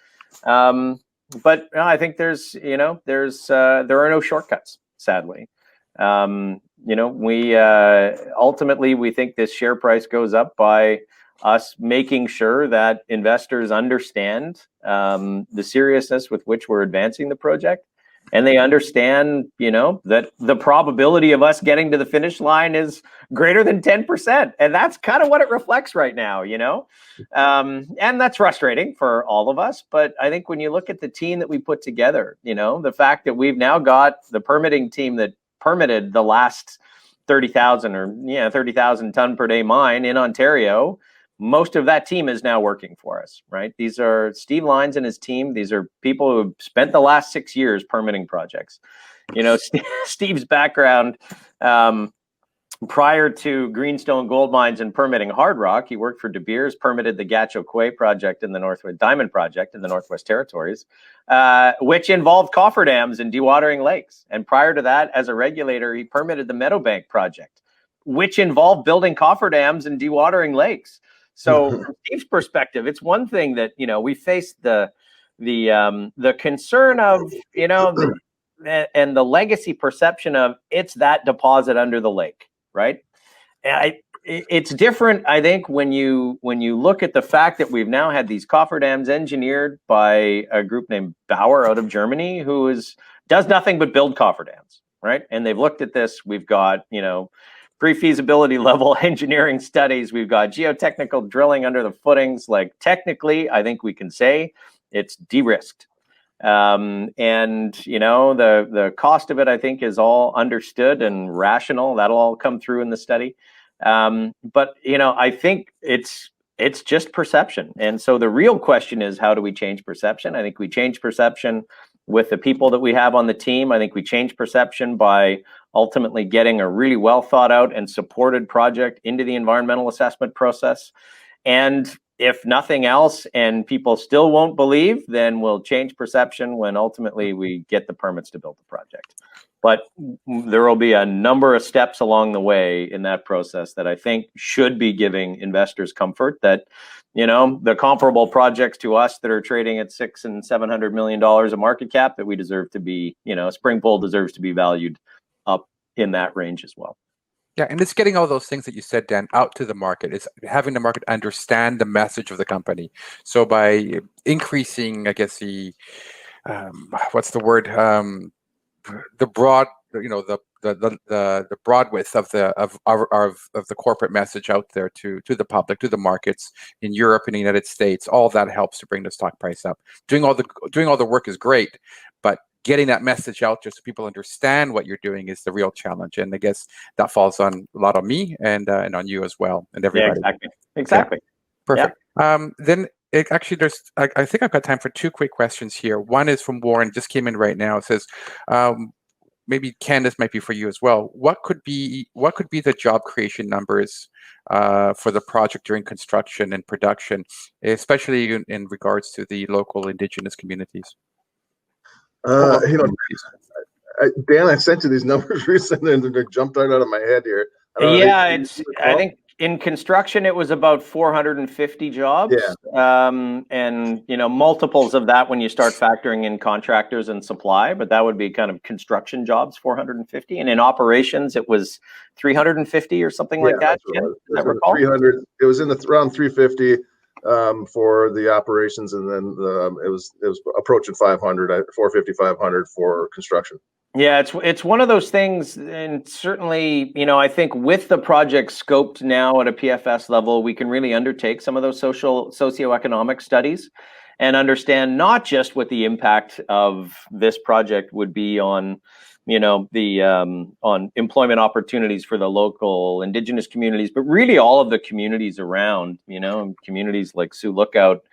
But I think there are no shortcuts, sadly. We ultimately, we think this share price goes up by us making sure that investors understand the seriousness with which we're advancing the project, and they understand, that the probability of us getting to the finish line is greater than 10%, and that's kind of what it reflects right now, and that's frustrating for all of us. But I think when you look at the team that we put together, the fact that we've now got the permitting team that permitted the last 30,000 ton per day mine in Ontario, most of that team is now working for us, right? These are Steve Lyons and his team. These are people who have spent the last 6 years permitting projects. Steve's background, prior to Greenstone Gold Mines and permitting hard rock, he worked for De Beers, permitted the Gahcho Kué project in the Northwest Diamond project in the Northwest Territories, which involved cofferdams and dewatering lakes. And prior to that, as a regulator, he permitted the Meadowbank project, which involved building cofferdams and dewatering lakes. So from Steve's perspective, it's one thing that, we face the concern of, and the legacy perception of it's that deposit under the lake, right? And it's different, I think, when you look at the fact that we've now had these cofferdams engineered by a group named Bauer out of Germany, who does nothing but build cofferdams, right? And they've looked at this. We've got, pre-feasibility level engineering studies. We've got geotechnical drilling under the footings. Like, technically, I think we can say it's de-risked. And the cost of it, I think, is all understood and rational. That'll all come through in the study. But I think it's just perception. And so the real question is, how do we change perception? I think we change perception with the people that we have on the team. I think we change perception by ultimately getting a really well thought out and supported project into the environmental assessment process. And if nothing else, and people still won't believe, then we'll change perception when ultimately we get the permits to build the project. But there will be a number of steps along the way in that process that I think should be giving investors comfort that, the comparable projects to us that are trading at $600 and $700 million of market cap, that we deserve to be, SPRINGPOLE deserves to be valued up in that range as well. Yeah, and it's getting all those things that you said, Dan, out to the market. It's having the market understand the message of the company. So by increasing, I guess, the what's the word? The broad, the broad width of the corporate message out there to the public, to the markets in Europe and the United States. All that helps to bring the stock price up. Doing all the work is great, but getting that message out just so people understand what you're doing is the real challenge. And I guess that falls on a lot on me and on you as well, and everybody. Yeah, exactly. Yeah. Perfect. Yeah. Then actually, I think I've got time for two quick questions here. One is from Warren, just came in right now. It says, maybe Candace, might be for you as well. What could be the job creation numbers for the project during construction and production, especially in regards to the local Indigenous communities? Dan, I sent you these numbers recently and they jumped right out of my head here. I think in construction it was about 450 jobs. Yeah. And multiples of that when you start factoring in contractors and supply, but that would be kind of construction jobs, 450. And in operations it was 350 or something like that. It was in around 350 for the operations, and then it was approaching 500, 450, 500 for construction. Yeah, it's one of those things, and certainly, I think with the project scoped now at a PFS level, we can really undertake some of those socioeconomic studies and understand not just what the impact of this project would be on, on employment opportunities for the local Indigenous communities, but really all of the communities around, communities like Sioux Lookout,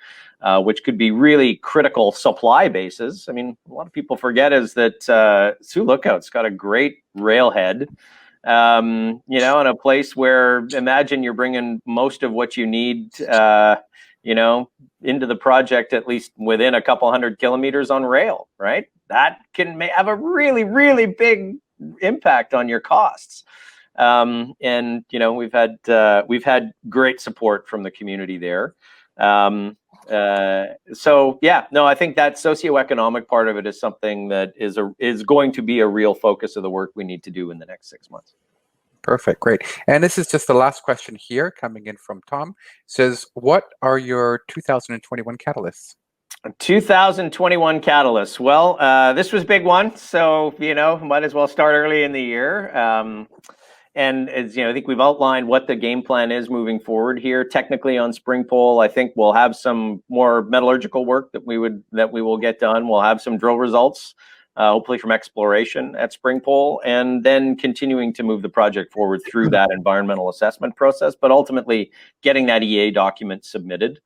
which could be really critical supply bases. I mean, a lot of people forget is that Sioux Lookout's got a great railhead, and a place where, imagine you're bringing most of what you need, into the project, at least within a couple 100 kilometers on rail, right? That can have a really, really big impact on your costs. And we've had great support from the community there. I think that socioeconomic part of it is something that is going to be a real focus of the work we need to do in the next 6 months. Perfect, great. And this is just the last question here, coming in from Tom. It says, what are your 2021 catalysts? 2021 catalysts. Well, this was a big one, so might as well start early in the year. And as I think we've outlined what the game plan is moving forward here. Technically on SPRINGPOLE, I think we'll have some more metallurgical work that we will get done. We'll have some drill results, hopefully from exploration at SPRINGPOLE, and then continuing to move the project forward through that environmental assessment process, but ultimately getting that EA document submitted.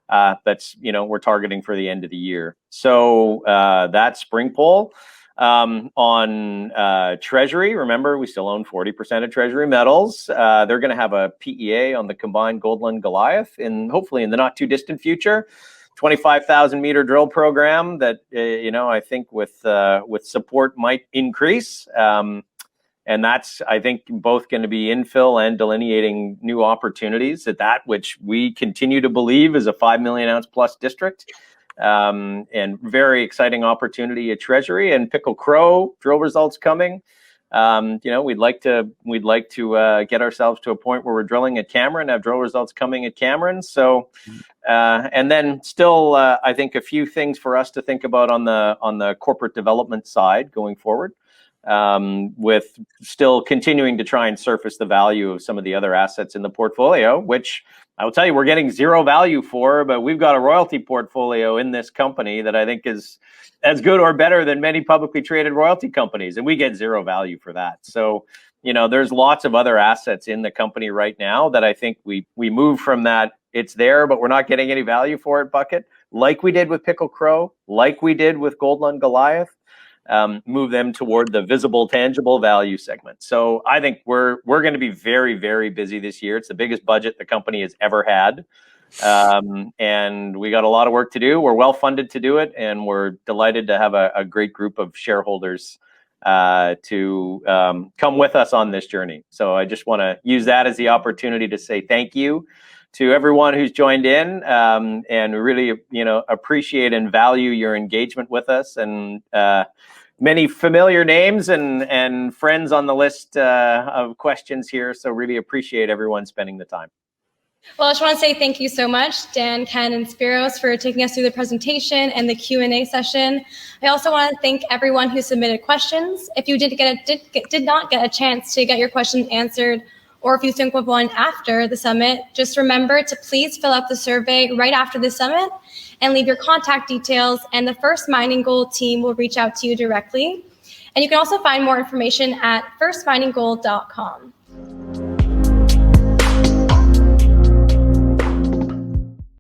That's, we're targeting for the end of the year. So that's SPRINGPOLE. On Treasury, remember, we still own 40% of Treasury Metals. They're going to have a PEA on the combined Goldland Goliath hopefully in the not too distant future. 25,000 meter drill program that I think with support might increase. And that's, I think, both going to be infill and delineating new opportunities at that which we continue to believe is a 5 million ounce plus district. And very exciting opportunity at Treasury. And Pickle Crow drill results coming. we'd like to get ourselves to a point where we're drilling at Cameron, have drill results coming at Cameron. So, and then still, I think a few things for us to think about on the corporate development side going forward, with still continuing to try and surface the value of some of the other assets in the portfolio, which I will tell you we're getting zero value for, but we've got a royalty portfolio in this company that I think is as good or better than many publicly traded royalty companies, and we get zero value for that. So, there's lots of other assets in the company right now that I think we move from that it's there, but we're not getting any value for it bucket, like we did with Pickle Crow, like we did with Gold Lund Goliath. Move them toward the visible, tangible value segment. So I think we're going to be very, very busy this year. It's the biggest budget the company has ever had. And we got a lot of work to do. We're well funded to do it. And we're delighted to have a great group of shareholders to come with us on this journey. So I just want to use that as the opportunity to say thank you to everyone who's joined in, and really, appreciate and value your engagement with us, and many familiar names and friends on the list of questions here. So really appreciate everyone spending the time. Well, I just want to say thank you so much, Dan, Ken, and Spiros, for taking us through the presentation and the Q&A session. I also want to thank everyone who submitted questions. If you did not get a chance to get your question answered, or if you think of one after the summit, just remember to please fill out the survey right after the summit and leave your contact details, and the First Mining Gold team will reach out to you directly. And you can also find more information at firstmininggold.com.